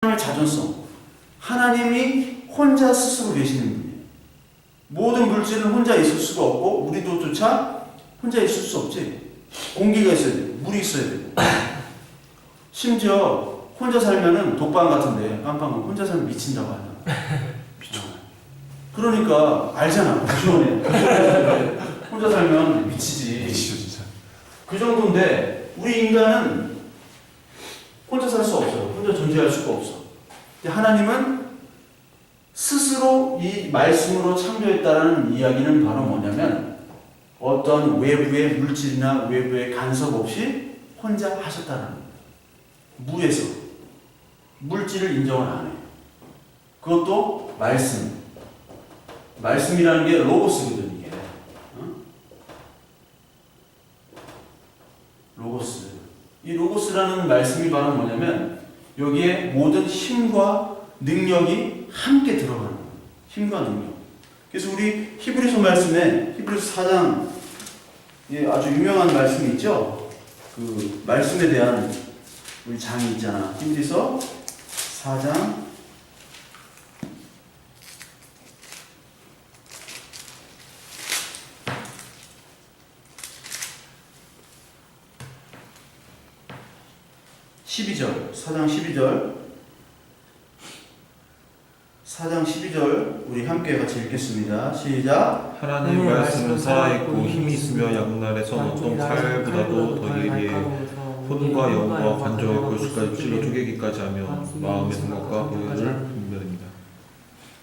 하나님의 자존성. 하나님이 혼자 스스로 계시는 분이에요. 모든 물질은 혼자 있을 수가 없고 우리도조차 혼자 있을 수 없지. 공기가 있어야 되고 물이 있어야 되고 심지어 혼자 살면은 독방 같은데 깜빵은 혼자 살면 미친다고 하잖아. 미쳐. 그러니까 알잖아. 무시원해. 혼자 살면 미치지. 미치죠 진짜. 그 정도인데 우리 인간은 혼자 살 수 없어요. 혼자 존재할 수가 없어. 근데 하나님은 스스로 이 말씀으로 창조했다라는 이야기는 바로 뭐냐면 어떤 외부의 물질이나 외부의 간섭 없이 혼자 하셨다는 거예요. 무에서 물질을 인정을 안 해요. 그것도 말씀. 말씀이라는 게 로고스거든 이게. 로고스. 이 로고스라는 말씀이 바로 뭐냐면 여기에 모든 힘과 능력이 함께 들어가는 거예요. 힘과 능력. 그래서 우리 히브리서 말씀에 히브리서 4장 아주 유명한 말씀이 있죠. 그 말씀에 대한 우리 장이 있잖아. 히브리서 4장 12절, 4장 12절 우리 함께 같이 읽겠습니다. 시작. 하나님의 말씀은 살아있고 힘이 있으며 양날에선 어떤 칼보다도 더 예리해요. 혼과 영과 관절과 골수까지 찔러 쪼개기까지 하며 마음의 생각과 의를 분별합니다.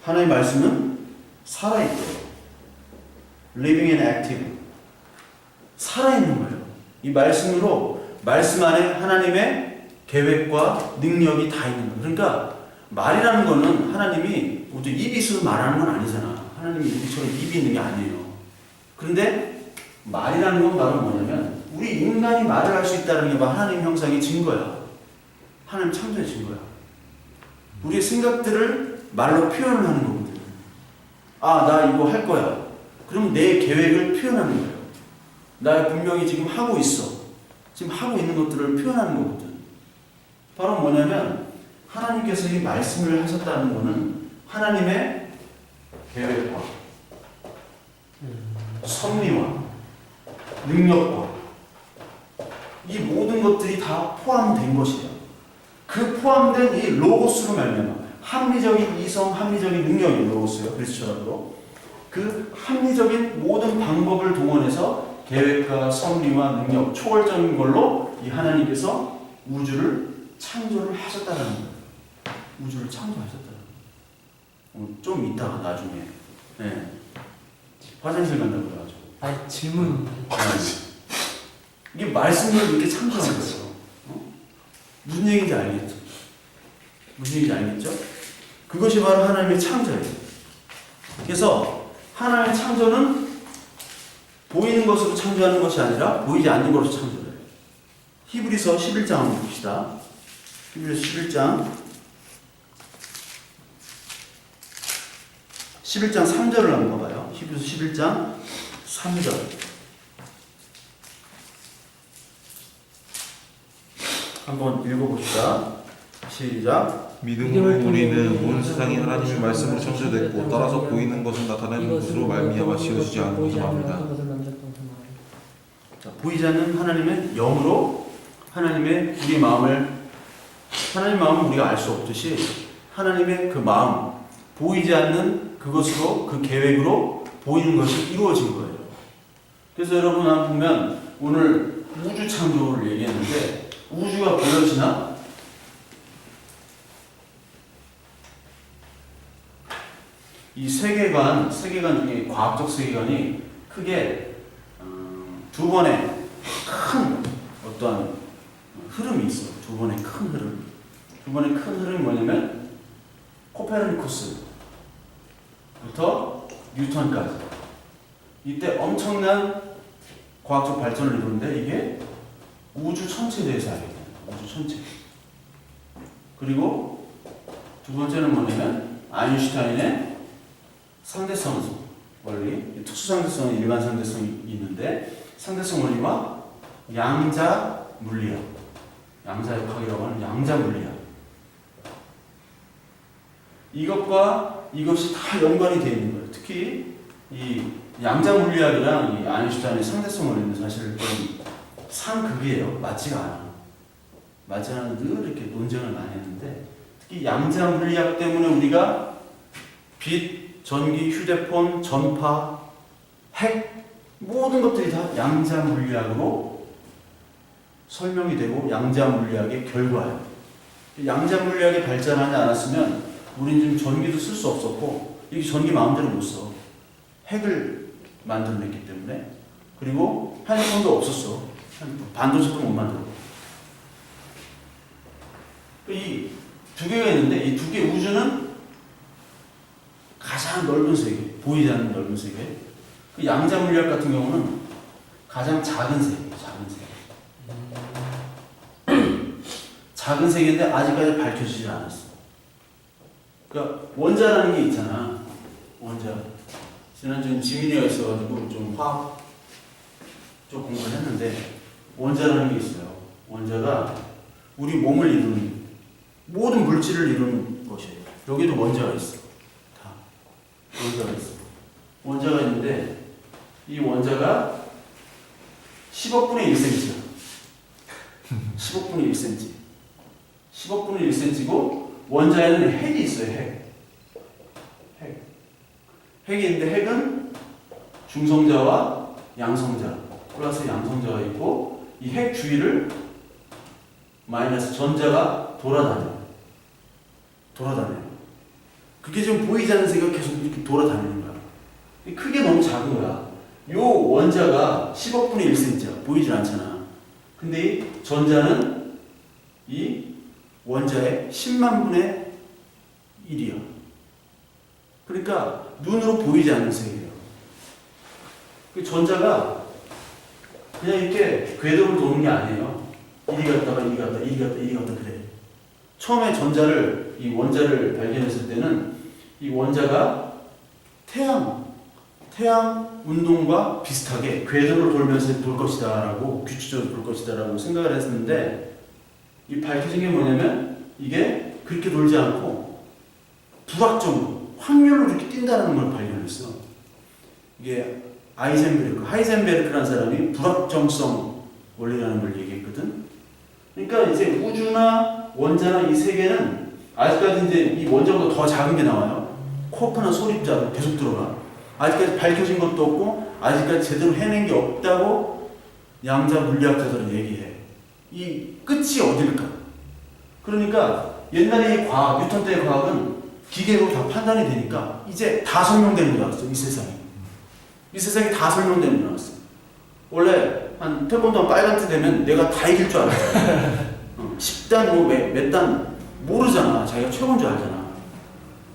하나님의 말씀은 살아있대요. living and active. 살아있는 거예요. 이 말씀으로 말씀 안에 하나님의 계획과 능력이 다 있는 거예요. 그러니까 말이라는 거는 하나님이 모두 입이 있어서 말하는 건 아니잖아. 하나님이 우리처럼 입이 있는 게 아니에요. 그런데 말이라는 건 바로 뭐냐면 우리 인간이 말을 할 수 있다는 게 바로 하나님 형상의 증거야. 하나님 창조의 증거야. 우리의 생각들을 말로 표현을 하는 거거든. 아, 나 이거 할 거야. 그럼 내 계획을 표현하는 거예요. 나 분명히 지금 하고 있어. 지금 하고 있는 것들을 표현하는 거거든. 바로 뭐냐면 하나님께서 이 말씀을 하셨다는 것은 하나님의 계획과 섭리와 능력과 이 모든 것들이 다 포함된 것이에요. 그 포함된 이 로고스로 말미암아 합리적인 이성, 합리적인 능력이 로고스예요. 그리스도라도 그 합리적인 모든 방법을 동원해서 계획과 섭리와 능력, 초월적인 걸로 이 하나님께서 우주를 창조를 하셨다는 거예요. 우주를 창조하셨다는 거예요. 좀 이따가 나중에 화장실 간다고 그래가지고 아니 질문. 이게 말씀을 이렇게 창조한 거예요. 무슨 얘기인지 알겠죠? 무슨 얘기인지 알겠죠? 그것이 바로 하나님의 창조예요. 그래서 하나님의 창조는 보이는 것으로 창조하는 것이 아니라 보이지 않는 것으로 창조해요. 히브리서 11장 한번 봅시다. 히브리서 11장 3절을 한번 봐봐요. 히브리서 11장 3절. 한번 읽어봅시다. 시작. 믿음으로 우리는 온 세상이 하나님의 말씀으로 창조됐고 따라서 보이는 것은 나타나는 것으로 말미암아 지어지지 않은 것을 압니다. 자, 보이지 않는 하나님의 영으로 하나님의 우리 마음을 하나님의 마음은 우리가 알 수 없듯이 하나님의 그 마음 보이지 않는 그것으로 그 계획으로 보이는 것이 이루어진 거예요. 그래서 여러분 보면 오늘 우주 창조를 얘기했는데 우주가 보여지나? 이 세계관 중에 과학적 세계관이 크게 두 번의 큰 어떠한 흐름이 있어. 두 번의 큰 흐름. 두 번의 큰 흐름이 뭐냐면 코페르니쿠스부터 뉴턴까지 이때 엄청난 과학적 발전을 이루는데 이게 우주 전체에 대해서 알게 돼요. 우주 전체. 그리고 두 번째는 뭐냐면 아인슈타인의 상대성 원리, 특수상대성은 일반 상대성이 있는데 상대성 원리와 양자 물리학, 양자역학이라고 하는 양자 물리학. 이것과 이것이 다 연관이 되어 있는 거예요. 특히 이 양자 물리학이랑 이 아인슈타인의 상대성 원리는 사실 좀 상극이에요. 맞지가 않아. 맞지 않아. 늘 이렇게 논쟁을 많이 했는데 특히 양자 물리학 때문에 우리가 빛, 전기, 휴대폰, 전파, 핵 모든 것들이 다 양자 물리학으로 설명이 되고 양자 물리학의 결과예요. 양자 물리학이 발전하지 않았으면 우리는 지금 전기도 쓸 수 없었고 이게 전기 마음대로 못 써. 핵을 만들어냈기 때문에. 그리고 핸드폰도 없었어. 반도체도 못 만들어. 이 두 개가 있는데 이 두 개 우주는 가장 넓은 세계, 보이지 않는 넓은 세계. 그 양자 물리학 같은 경우는 가장 작은 세계, 작은 세계. 작은 세계인데 아직까지 밝혀지지 않았어. 그러니까 원자라는 게 있잖아. 원자. 지난주에 지민이가 있어가지고 좀 화학 쪽 공부를 했는데 원자라는 게 있어요. 원자가 우리 몸을 이루는 모든 물질을 이루는 것이에요. 여기도 원자가 있어. 다 원자가 있어. 원자가 있는데 이 원자가 10억분의 1cm야. 10억분의 1cm. 10억분의 1cm고 원자에는 핵이 있어요. 핵이 있는데 핵은 중성자와 양성자 플러스 양성자가 있고 이 핵 주위를 마이너스 전자가 돌아다녀요. 그게 지금 보이지 않는 세계가 계속 이렇게 돌아다니는 거야. 크게 너무 작은 거야. 요 원자가 10억분의 1cm야. 보이질 않잖아. 근데 이 전자는 이 원자의 10만 분의 1이야. 그러니까 눈으로 보이지 않는 세계예요. 그 전자가 그냥 이렇게 궤도를 도는 게 아니에요. 이리 갔다가 이리 갔다, 이리 갔다, 이리 갔다 그래. 처음에 이 원자를 발견했을 때는 이 원자가 태양 운동과 비슷하게 궤도를 돌면서 돌 것이다라고 규칙적으로 돌 것이다라고 생각을 했는데 이 밝혀진 게 뭐냐면 이게 그렇게 돌지 않고 불확정으로 확률로 이렇게 뛴다는 걸 발견했어. 이게 하이젠베르크라는 사람이 불확정성 원리라는 걸 얘기했거든. 그러니까 이제 우주나 원자나 이 세계는 아직까지 이제 이 원자보다 더 작은 게 나와요. 코프나 소립자로 계속 들어가. 아직까지 밝혀진 것도 없고 아직까지 제대로 해낸 게 없다고 양자 물리학자들은 얘기해. 이 끝이 어딜까? 그러니까 옛날에 이 과학, 뉴턴 때의 과학은 기계로 다 판단이 되니까 이제 다 설명되는 줄 알았어. 이 세상이 다 설명되는 줄 알았어. 원래 한 태권도 빨간 트 되면 내가 다 이길 줄 알았어. 10단 몇 단 모르잖아. 자기가 최고인 줄 알잖아.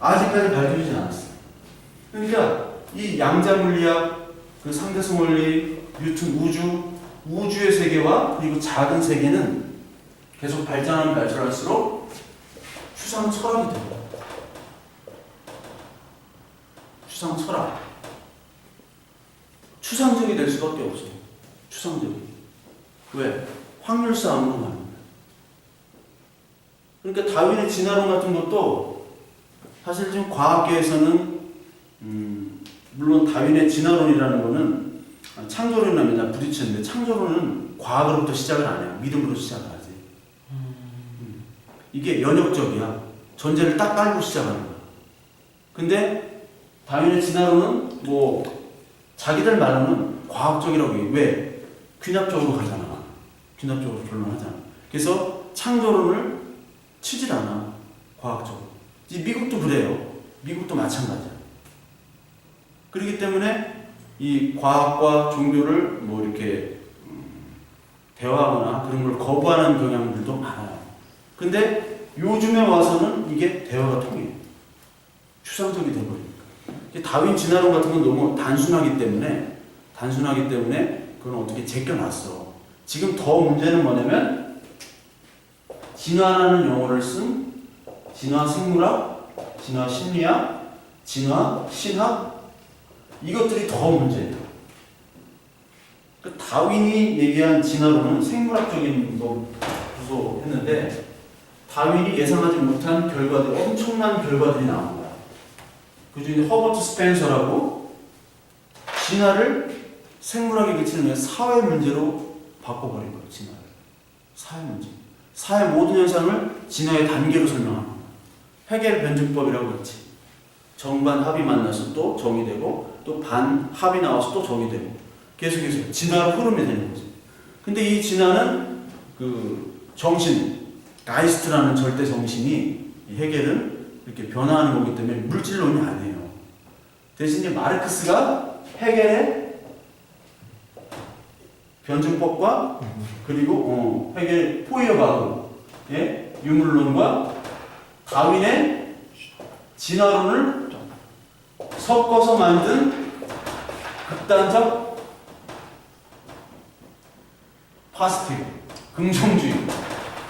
아직까지 밝혀지지 않았어. 그러니까 이 양자 물리학, 그 상대성 원리, 뉴턴 우주의 세계와 그리고 작은 세계는 계속 발전할수록 추상 철학이 돼요. 추상 철학. 추상적이 될 수밖에 없어요. 추상적이. 왜? 확률 싸움으로 가는 거예요. 그러니까 다윈의 진화론 같은 것도 사실 지금 과학계에서는 물론 다윈의 진화론이라는 거는 창조론이나 맨날 부딪혔는데 창조론은 과학으로부터 시작을 안 해요. 믿음으로 시작을 하지. 이게 연역적이야. 전제를 딱 깔고 시작하는 거야. 근데 다윈의 진화론은 자기들 말로는 과학적이라고 해. 왜? 귀납적으로 가잖아. 귀납적으로 결론하잖아. 그래서 창조론을 치질 않아. 과학적으로. 미국도 그래요. 미국도 마찬가지야. 그렇기 때문에 이 과학과 종교를 이렇게 대화하거나 그런 걸 거부하는 경향들도 많아요. 근데 요즘에 와서는 이게 대화가 통해요. 추상적이 돼버리니까. 다윈 진화론 같은 건 너무 단순하기 때문에 그건 어떻게 제껴놨어. 지금 더 문제는 뭐냐면 진화라는 용어를 쓴 진화 생물학, 진화 심리학, 진화 신학 이것들이 더 문제예요. 다윈이 얘기한 진화론은 생물학적인 거 구조했는데 다윈이 예상하지 못한 결과들, 엄청난 결과들이 나온 거야. 그 중에 허버트 스펜서라고 진화를 생물학에 그치는 사회 문제로 바꿔버린 거예요. 진화를. 사회 문제. 사회 모든 현상을 진화의 단계로 설명하는 거야. 해겔 변증법이라고 그랬지. 정반 합이 만나서 또 정이 되고 또 반 합이 나와서 또 정이 되고 계속해서 진화의 흐름이 되는 거지. 근데 이 진화는 그 정신, 가이스트라는 절대 정신이 해겔은 이렇게 변화하는 거기 때문에 물질론이 아니에요. 대신에 마르크스가 해겔의 변증법과 그리고 해겔 포이어바흐의 유물론과 다윈의 진화론을 섞어서 만든 극단적 파스티브,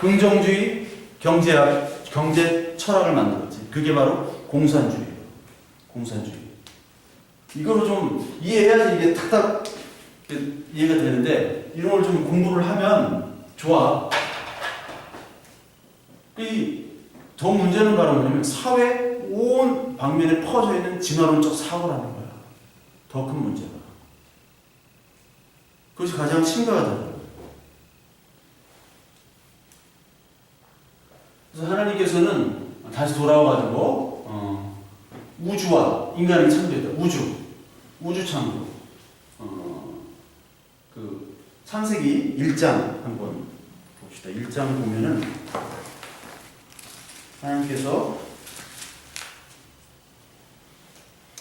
긍정주의 경제학, 경제 철학을 만들었지. 그게 바로 공산주의예요. 공산주의. 이거를 좀 이해해야지 이게 탁탁 이해가 되는데 이런 걸 좀 공부를 하면 좋아. 더 문제는 바로 뭐냐면 사회 온 방면에 퍼져 있는 진화론적 사고라는 거야. 더 큰 문제가. 그것이 가장 심각하더라고요. 그래서 하나님께서는 다시 돌아와가지고 우주와 인간을 창조했다. 우주 창조. 그 창세기 1장 한번 봅시다. 1장 보면은 하나님께서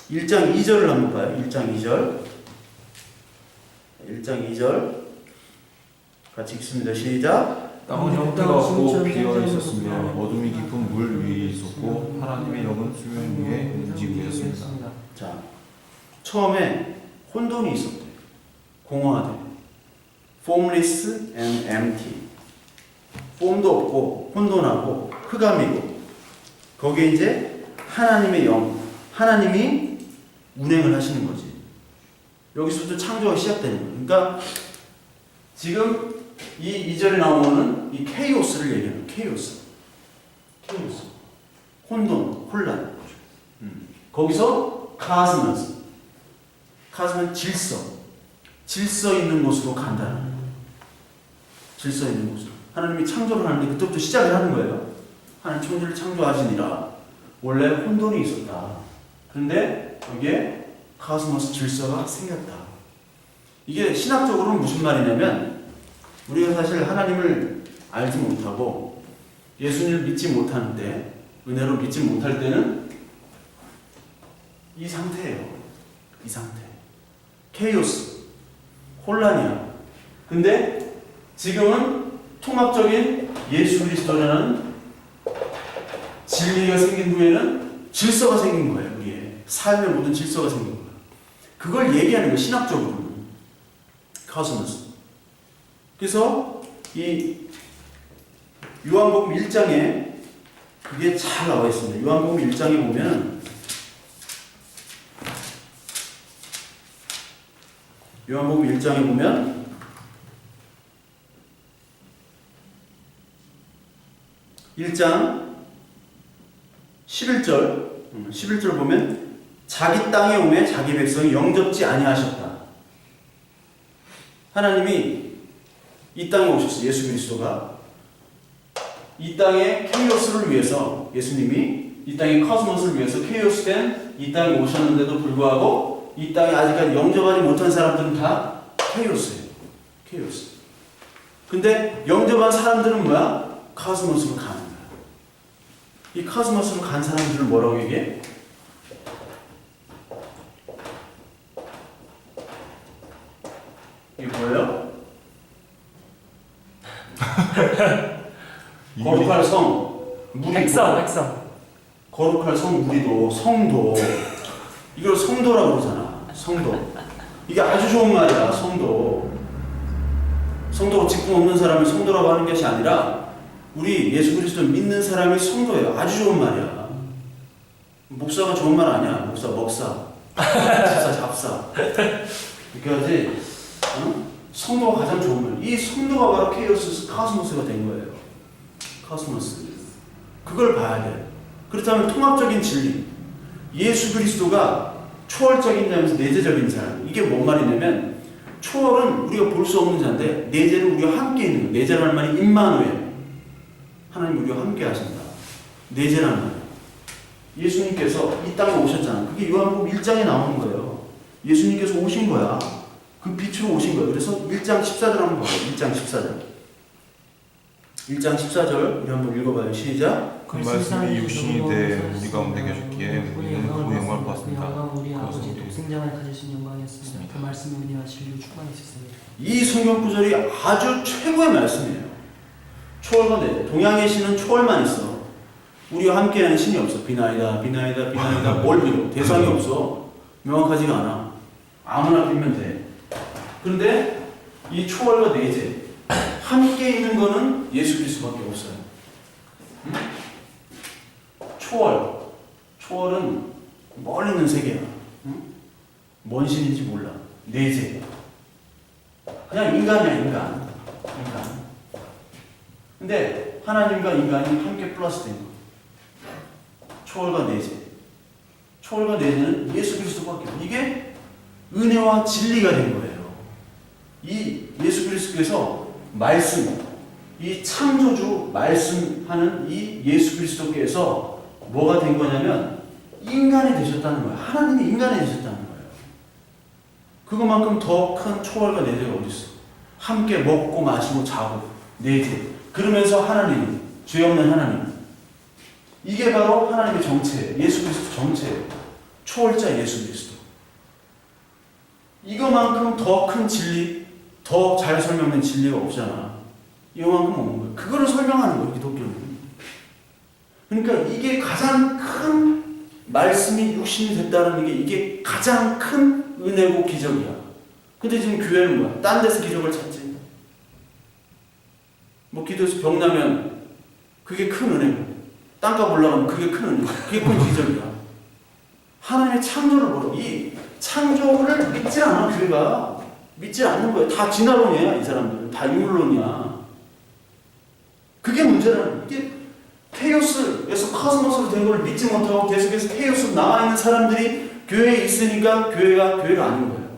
1장 2절을 한번 봐요. 1장 2절. 1장 2절 같이 읽습니다. 시작. 땅은 형태가 없고 비어 있었으며 어둠이 깊은 물 위에 있었고 하나님의 영은 수면 위에 움직이고 있었습니다. 자, 처음에 혼돈이 있었대. 공허하대. formless and empty. 폼도 없고 혼돈하고 흑암이고 거기에 이제 하나님의 영, 하나님이 운행을 하시는 거지. 여기서부터 창조가 시작되는 거예요. 그러니까 지금 이 2절에 나오는 이 케이오스를 얘기하는 케이오스. 혼돈, 혼란. 거기서 카스머스. 카스머는 질서 있는 곳으로 간다는 거예요. 질서 있는 곳으로. 하나님이 창조를 하는데 그때부터 시작을 하는 거예요. 하나님 천지를 창조하시니라. 원래 혼돈이 있었다. 그런데 여기에 카스모스 질서가 생겼다. 이게 신학적으로는 무슨 말이냐면 우리가 사실 하나님을 알지 못하고 예수님을 믿지 못하는 때, 은혜로 믿지 못할 때는 이 상태예요. 이 상태. 케이오스. 혼란이야. 근데 지금은 통합적인 예수 그리스도라는 진리가 생긴 후에는 질서가 생긴 거예요. 우리의 삶의 모든 질서가 생긴 거예요. 그걸 얘기하는 거예요. 신학적으로는. 카스모스. 그래서 이 요한복음 1장에 그게 잘 나와 있습니다. 요한복음 1장에 보면 요한복음 1장에 보면 1장 11절 보면 자기 땅에 오매 자기 백성이 영접지 아니하셨다. 하나님이 이 땅에 오셨어요. 예수 그리스도가 이 땅의 케이오스를 위해서 예수님이 이 땅의 코스모스를 위해서 케이오스된 이 땅에 오셨는데도 불구하고 이 땅에 아직까지 영접하지 못한 사람들은 다 케이오스예요. 케이오스. 근데 영접한 사람들은 뭐야? 코스모스로 가는 거야. 이 코스모스로 간 사람들을 뭐라고 얘기해? 이게 뭐예요? 거룩할 성, 무리도. 백성. 거룩할 성, 무리도, 성도. 이걸 성도라고 그러잖아. 성도. 이게 아주 좋은 말이야. 성도. 성도가 직분 없는 사람을 성도라고 하는 것이 아니라 우리 예수 그리스도 믿는 사람이 성도예요. 아주 좋은 말이야. 목사가 좋은 말 아니야. 목사, 먹사, 집사, 잡사. 이렇게 하지. 성도가 가장 좋은 말. 이 성도가 바로 케이오스, 카스모스가 된 거예요. 카스모스. 그걸 봐야 돼요. 그렇다면 통합적인 진리, 예수 그리스도가 초월적인 자면서 내재적인 자. 이게 뭔 말이냐면 초월은 우리가 볼 수 없는 자인데 내재는 우리와 함께 있는 거예요. 내재라는 말이 임마누엘. 하나님 우리와 함께 하신다. 내재라는 말이에요. 예수님께서 이 땅에 오셨잖아요. 그게 요한복음 1장에 나오는 거예요. 예수님께서 오신 거야. 그 빛으로 오신 거예요. 그래서 1장 14절 한번 봐요. 1장 14절. 1장 14절 우리 한번 읽어봐요. 시작. 그 말씀이 육신이 돼 우리 가운데 계셨기에 우리는 그 영광을 봤습니다. 우리 아버지 그것은 독생자만 가지신 영광이었습니다. 그 말씀이 은혜와 진리로 충만하셨습니다. 이 성경 구절이 아주 최고의 말씀이에요. 초월과 내 동양의 신은 초월만 있어. 우리와 함께하는 신이 없어. 비나이다, 비나이다, 비나이다. 뭘 빌어? 대상이 없어. 명확하지가 않아. 아무나 빌면 돼. 그런데 이 초월과 내재 함께 있는 거는 예수 그리스도밖에 없어요. 응? 초월은 멀리 있는 세계야. 응? 뭔 신인지 몰라. 내재. 그냥 인간이야, 인간. 근데 하나님과 인간이 함께 플러스 된 거. 초월과 내재. 초월과 내재는 예수 그리스도밖에 없어. 이게 은혜와 진리가 된 거예요. 이 예수 그리스도께서 말씀, 이 창조주 말씀하는 이 예수 그리스도께서 뭐가 된 거냐면 인간이 되셨다는 거예요. 하나님이 인간이 되셨다는 거예요. 그것만큼 더 큰 초월과 내재가 어디 있어? 함께 먹고 마시고 자고 내재. 그러면서 하나님, 죄 없는 하나님. 이게 바로 하나님의 정체예요. 예수 그리스도 정체예요. 초월자 예수 그리스도. 이거만큼 더 큰 진리, 더 잘 설명된 진리가 없잖아. 이거만큼 없는 거예요. 그거를 설명하는 거예요, 기독교는. 그러니까 이게 가장 큰 말씀이 육신이 됐다는 게 이게 가장 큰 은혜고 기적이야. 근데 지금 교회는 뭐야? 딴 데서 기적을 찾지. 뭐 기도해서 병 나면 그게 큰 은혜고, 땅값 올라가면 그게 큰 은혜고, 그게 큰 기적이야. 하나님의 창조를 모르고 이 창조를 믿지 않아. 교회가 믿지 않는 거야. 다 진화론이야. 이 사람들은 다 인물론이야. 그게 문제라는. 이게 테오스에서 카스모스로 된 걸 믿지 못하고 계속해서 테오스로 남아있는 사람들이 교회에 있으니까 교회가 아닌 거예요.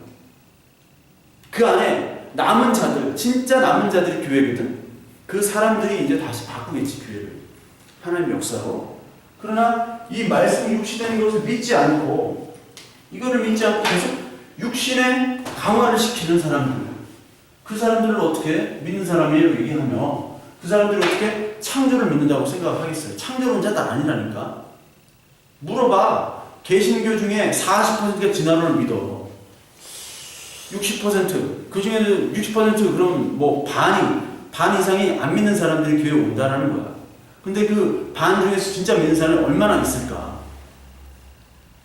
그 안에 남은 자들, 진짜 남은 자들이 교회거든. 그 사람들이 이제 다시 바꾸겠지, 교회를. 하나님의 역사로. 그러나 이 말씀이 육신된 것을 믿지 않고, 이거를 믿지 않고 계속 육신의 강화를 시키는 사람들. 그 사람들을 어떻게 믿는 사람이에요 얘기하며, 그 사람들이 어떻게 창조를 믿는다고 생각하겠어요? 창조론자도 아니라니까. 물어봐. 개신교 중에 40%가 진화론을 믿어. 60%. 그 중에는 60% 그럼 뭐 반 이상이 안 믿는 사람들이 교회에 온다라는 거야. 근데 그 반 중에서 진짜 믿는 사람이 얼마나 있을까?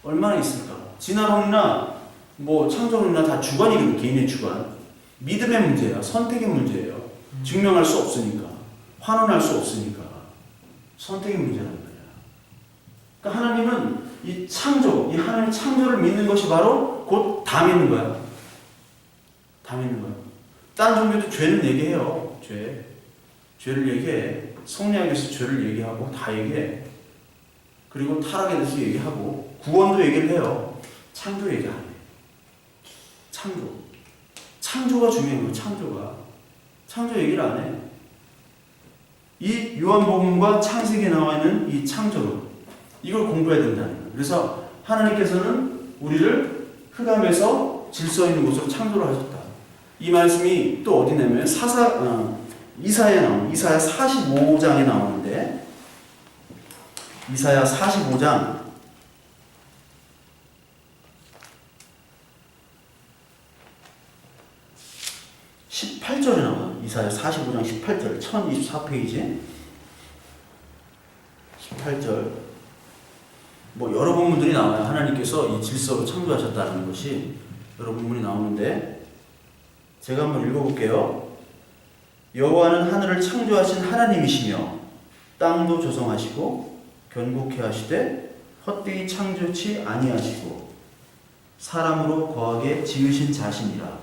얼마나 있을까? 진화론이나 뭐 창조론이나 다 주관이거든. 개인의 주관. 믿음의 문제야. 선택의 문제예요. 증명할 수 없으니까. 환원할 수 없으니까. 선택의 문제라는 거야. 그러니까 하나님은 이 창조, 이 하나님의 창조를 믿는 것이 바로 곧 다 믿는 거야. 다 믿는 거야. 딴 종교도 죄는 얘기해요. 죄를 얘기해. 성리학에서 죄를 얘기하고 다 얘기해. 그리고 타락에 대해서 얘기하고 구원도 얘기를 해요. 창조 얘기 안 해. 창조가 중요한 거예요. 창조 얘기를 안 해. 이 요한복음과 창세기에 나와 있는 이 창조론, 이걸 공부해야 된다는 거예요. 그래서 하나님께서는 우리를 흑암에서 질서 있는 곳으로 창조를 하셨다. 이 말씀이 또 어디 냐면 이사야에 나오는, 이사야 45장에 나오는데, 이사야 45장 18절에 나와. 이사야 45장 18절, 1024페이지 18절. 뭐 여러 본문들이 나와요. 하나님께서 이 질서로 창조하셨다는 것이 여러 본문이 나오는데, 제가 한번 읽어볼게요. 여호와는 하늘을 창조하신 하나님이시며 땅도 조성하시고 견고케 하시되 헛되이 창조치 아니하시고 사람으로 거하게 지으신 자신이라.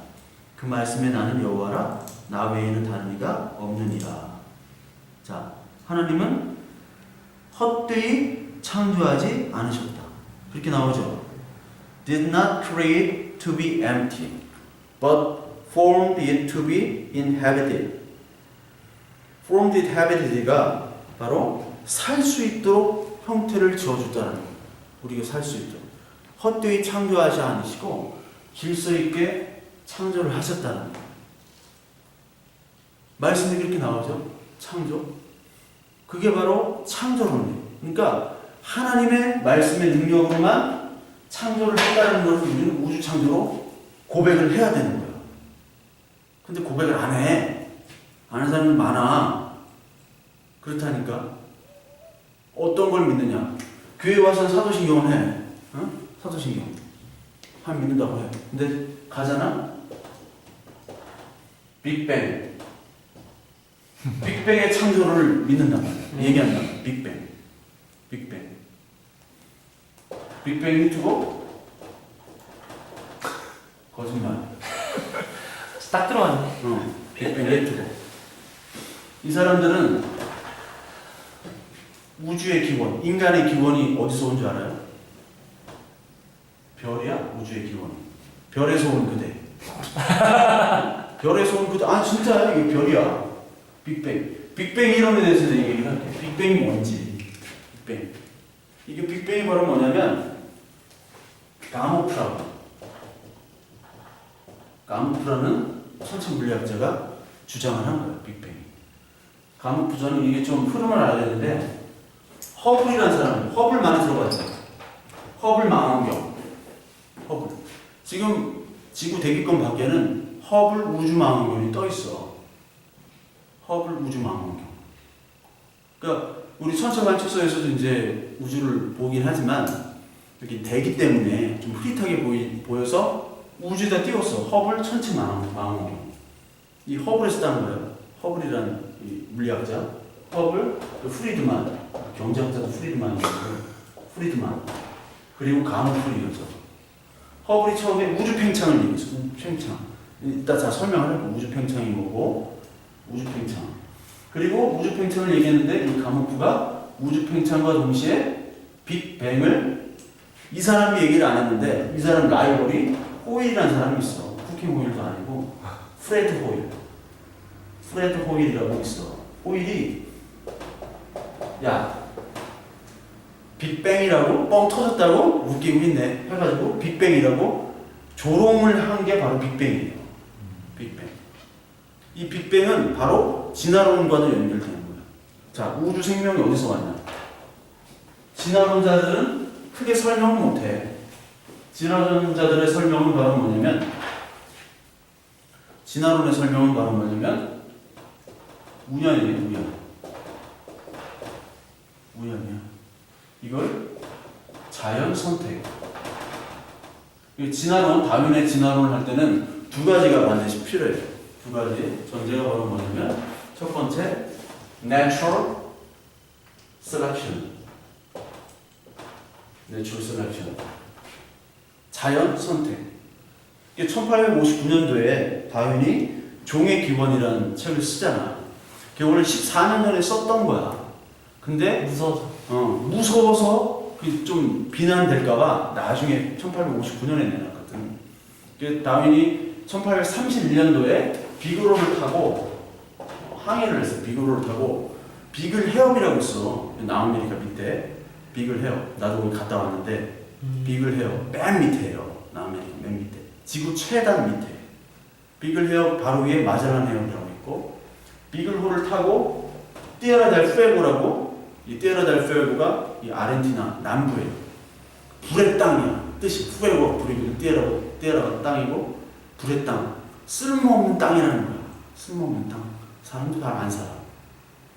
그 말씀에 나는 여호와라. 나 외에는 다른 이가 없느니라. 자, 하나님은 헛되이 창조하지 않으셨다. 그렇게 나오죠. Did not create to be empty, but formed it to be inhabited. Formed it, habited가 바로 살 수 있도록 형태를 지어줬다는 거예요. 우리가 살 수 있도록. 헛되이 창조하지 않으시고 질서 있게 창조를 하셨다는 거예요. 말씀이 그렇게 나오죠. 창조. 그게 바로 창조론이에요. 그러니까 하나님의 말씀의 능력으로만 창조를 했다는 것을 우리는 우주 창조로 고백을 해야 되는 거예요. 근데 고백을 안 해. 안 하는 사람이 많아. 그렇다니까. 어떤 걸 믿느냐. 교회 와서 사도신경을 해. 어? 사도신경. 한 믿는다고 해. 근데 가잖아? 빅뱅. 빅뱅의 창조를 믿는단 말이야. 얘기한다. 빅뱅. 빅뱅. 빅뱅 유튜버? 거짓말. 딱 들어왔네. 빅뱅 유튜버. 이 사람들은 우주의 기원, 인간의 기원이 어디서 온 줄 알아요? 별이야, 우주의 기원. 별에서 온 그대. 별에서 온 그대. 아, 진짜야, 이게 별이야. 빅뱅. 빅뱅 이론에 대해서 얘기를 할게. 빅뱅이 뭔지. 빅뱅. 이게 빅뱅이 바로 뭐냐면, 가모프라는 천체물리학자가 주장을 한 거예요, 빅뱅이. 가모프라는 이게 좀 흐름을 알아야 되는데, 허블이라는 사람, 허블 많이 들어봤죠? 허블 망원경. 허블. 지금 지구 대기권 밖에는 허블 우주 망원경이 떠 있어. 허블 우주 망원경. 그러니까 우리 천체관측소에서도 이제 우주를 보긴 하지만 이렇게 대기 때문에 좀 흐릿하게 보여서 우주에다 띄웠어. 허블 천체 망원경. 이 허블에서 딴 거예요. 허블이라는 이 물리학자. 허블, 프리드만, 경제학자도 프리드만. 그리고 가모프리였죠. 허블이 처음에 우주 팽창을 얘기했어. 우주 팽창. 이따 다 설명을 할게요. 우주 팽창이 뭐고, 우주 팽창. 그리고 우주 팽창을 얘기했는데 이 가모프가 우주 팽창과 동시에 빅뱅을 이 사람이 얘기를 안 했는데 이 사람 라이벌이 호일이라는 사람이 있어. 쿠킹 호일도 아니고 프레드 호일. 프레드 호일이라고 있어. 호일이 야 빅뱅이라고 뻥 터졌다고 웃기고 있네 해가지고 빅뱅이라고 조롱을 한 게 바로 빅뱅이에요. 빅뱅. 이 빅뱅은 바로 진화론과도 연결되는 거예요. 자, 우주 생명이 어디서 왔냐? 진화론자들은 크게 설명을 못해. 진화론자들의 설명은 바로 뭐냐면, 진화론의 설명은 바로 뭐냐면 우연이에요. 우연이야. 이걸 자연 선택. 진화론, 다윈의 진화론을 할 때는 두 가지가 반드시 필요해요. 두 가지 전제가 바로 뭐냐면, 첫 번째 natural selection. 자연 선택. 1859년도에 다윈이 종의 기원이라는 책을 쓰잖아. 그게 원래 14년 전에 썼던 거야. 근데 무서워서 좀 비난될까봐 나중에 1859년에 내놨거든. 다윈이 1831년도에 비그로를 타고 항해를 했어. 비그로를 타고 비글 헤엄이라고 있어. 남아메리카 밑에 비글 헤엄. 나도 거기 갔다 왔는데 비글 헤엄 맨 밑에예요. 남아메리카 맨 밑에. 지구 최단 밑에. 비글 헤엄 바로 위에 마젤란 헤엄이라고 있고, 비글호를 타고 띠에라 델 푸에고라고, 이 띠에라 델 푸에고가 이 아르헨티나 남부에 불의 땅이야. 뜻이 푸에고가 불이고 띠에라가 땅이고 불의 땅. 쓸모없는 땅이라는 거야. 쓸모없는 땅. 사람도 잘 안 살아.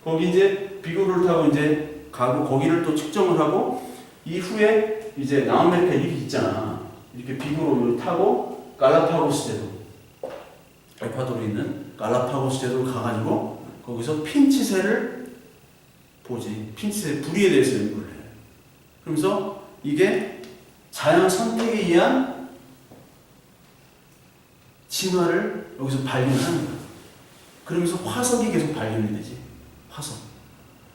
거기 이제 비글호를 타고 이제 가고 거기를 또 측정을 하고, 이후에 이제 남아메리카 이렇게 있잖아. 이렇게 비글호를 타고 갈라파고스 제도, 에콰도르에 있는 갈라파고스 제도를 가가지고 거기서 핀치새를 보지. 핀치새 부리에 대해서 연구를 해. 그러면서 이게 자연 선택에 의한 진화를 여기서 발견하는 거야. 그러면서 화석이 계속 발견이 되지. 화석.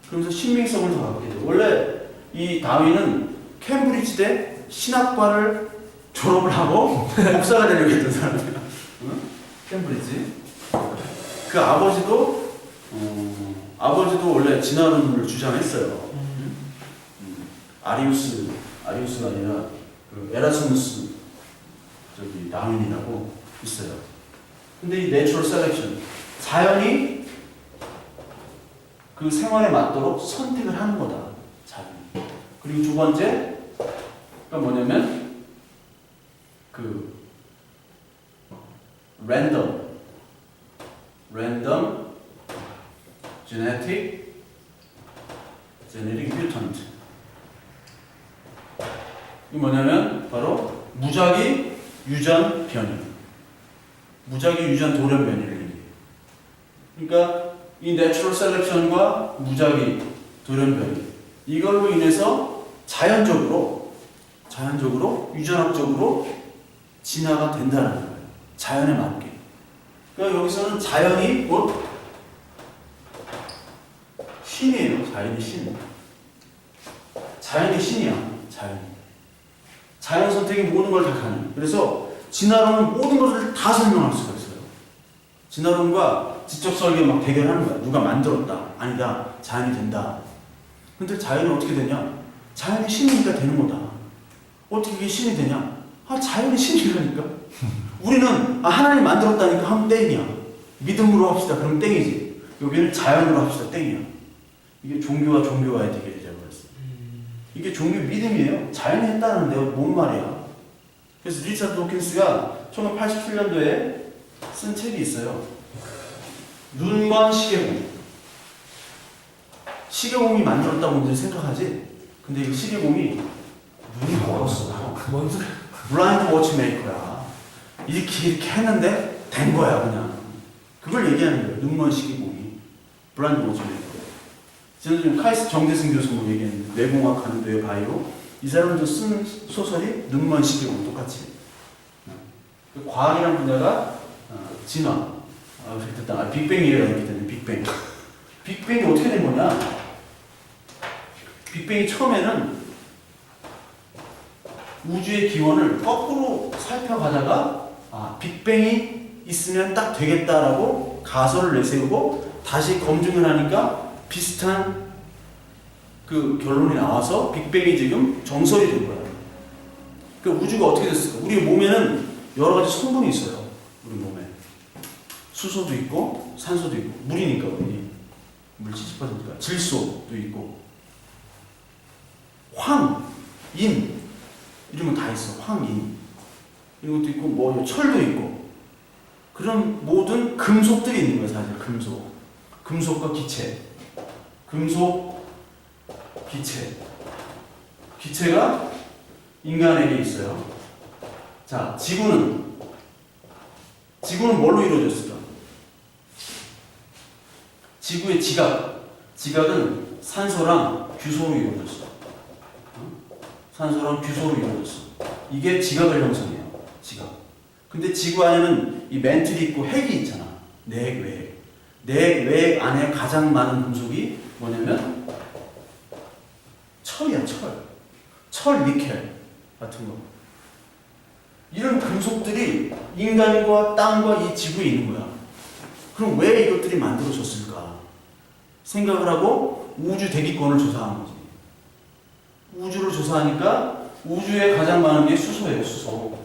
그러면서 신빙성을 더 갖게 돼요. 원래 이 다윈은 캠브리지대 신학과를 졸업을 하고 목사가 되려고 했던 사람이야. 응? 캠브리지. 그 아버지도 원래 진화론을 주장했어요. 아리우스가 아니라 그 에라스무스 저기 다윈이라고 있어요. 근데 이 내추럴 셀렉션, 자연이 그 생활에 맞도록 선택을 하는 거다. 자연이. 그리고 두 번째가 뭐냐면 그 랜덤 genetic mutant. 이 뭐냐면 바로 무작위 유전 변이. 무작위 유전 돌연 변이를 얘기해요. 그러니까 이 내추럴 셀렉션과 무작위 돌연 변이, 이걸로 인해서 자연적으로 유전학적으로 진화가 된다는 거예요. 자연에 맞게. 그러니까 여기서는 자연이 곧 신이에요. 자연이 신. 자연이 신이야. 자연 선택이 모든 걸 다 가능. 그래서 진화론은 모든 것을 다 설명할 수가 있어요. 진화론과 지적 설계 막 대결하는 거야. 누가 만들었다. 아니다. 자연이 된다. 근데 자연이 어떻게 되냐? 자연이 신이니까 되는 거다. 어떻게 이게 신이 되냐? 자연이 신이라니까. 우리는 하나님 만들었다니까 하면 땡이야. 믿음으로 합시다. 그럼 땡이지. 여기는 자연으로 합시다. 땡이야. 이게 종교와 종교와의 대결이 되어버렸어. 이게 종교 믿음이에요. 자연이 했다는데 뭔 말이야. 그래서 리차드 도킨스가 1987년도에 쓴 책이 있어요. 눈먼 시계공. 시계공이 만들었다고 우리는 생각하지. 근데 이 시계공이 눈이 멀었어. 뭔 소리? 블라인드 워치메이커야. 이렇게 했는데 된 거야 그냥. 그걸 얘기하는 거예요. 눈먼 시계공이. 블라인드 워치메이커. 지금 카이스트 정대승 교수 뭐 얘기했는데 뇌공학 하는 뇌 바이오. 이 사람도 쓴 소설이 눈먼 시계공 똑같이. 과학이라는 분야가 진화. 빅뱅이래요. 이렇게 되는 빅뱅. 빅뱅이 어떻게 된 거냐? 빅뱅이 처음에는 우주의 기원을 거꾸로 살펴가다가 빅뱅이 있으면 딱 되겠다라고 가설을 내세우고 다시 검증을 하니까 비슷한 그 결론이 나와서 빅뱅이 지금 정설이 된 거야. 그 우주가 어떻게 됐을까? 우리 몸에는 여러 가지 성분이 있어요. 우리 몸에 수소도 있고 산소도 있고 물이니까 우리 물 70%가 질소도 있고 황, 인 이런 건 다 있어. 황, 인 이런 것도 있고 뭐 철도 있고 그런 모든 금속들이 있는 거야. 사실 금속과 기체, 기체가 인간에게 있어요. 자, 지구는 뭘로 이루어졌을까? 지구의 지각은 산소랑 규소로 이루어졌어. 이게 지각을 형성해요. 근데 지구 안에는 이 멘틀이 있고 핵이 있잖아. 내핵, 외핵 안에 가장 많은 금속이 뭐냐면 철이야. 철, 니켈 같은 거. 이런 금속들이 인간과 땅과 이 지구에 있는 거야. 그럼 왜 이것들이 만들어졌을까? 생각을 하고 우주 대기권을 조사하는 거지. 우주를 조사하니까 우주에 가장 많은 게 수소예요. 수소,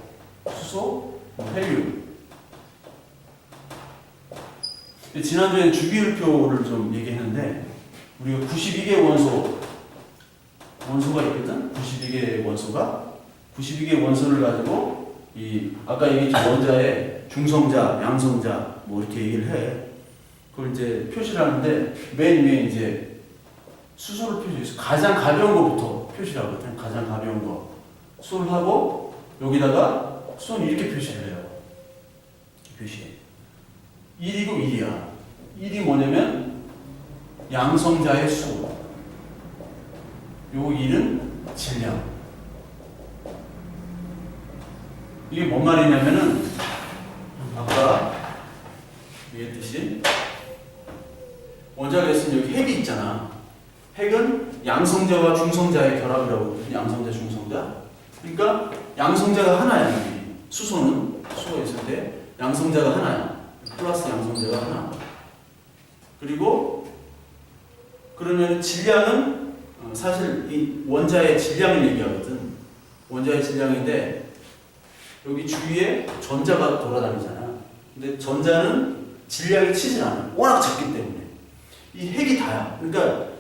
헬륨. 지난주에 주기율표를 좀 얘기했는데 우리가 92개의 원소가 있거든. 92개의 원소를 가지고 아까 얘기했던 원자에 중성자, 양성자 뭐 이렇게 얘기를 해. 그걸 이제 표시를 하는데 맨 위에 이제 수소를 표시했어. 가장 가벼운 것부터 표시를 하거든. 가장 가벼운 거 수소를 하고 여기다가 수소는 이렇게 표시를 해요. 표시해. 1이고 1이야. 1이 뭐냐면 양성자의 수. 요 1은 질량. 이게 뭔 말이냐면은 아까 얘기했듯이 원자가 있으면 여기 핵이 있잖아. 핵은 양성자와 중성자의 결합이라고 하거든요. 양성자, 중성자. 그러니까 양성자가 하나야. 여기. 수소는 수소가 있을 때 양성자가 하나야. 플러스 양성자가 하나. 그리고 그러면 질량은 사실 이 원자의 질량을 얘기하거든. 원자의 질량인데 여기 주위에 전자가 돌아다니잖아. 근데 전자는 질량이 치진 않아. 워낙 작기 때문에. 이 핵이 다야. 그러니까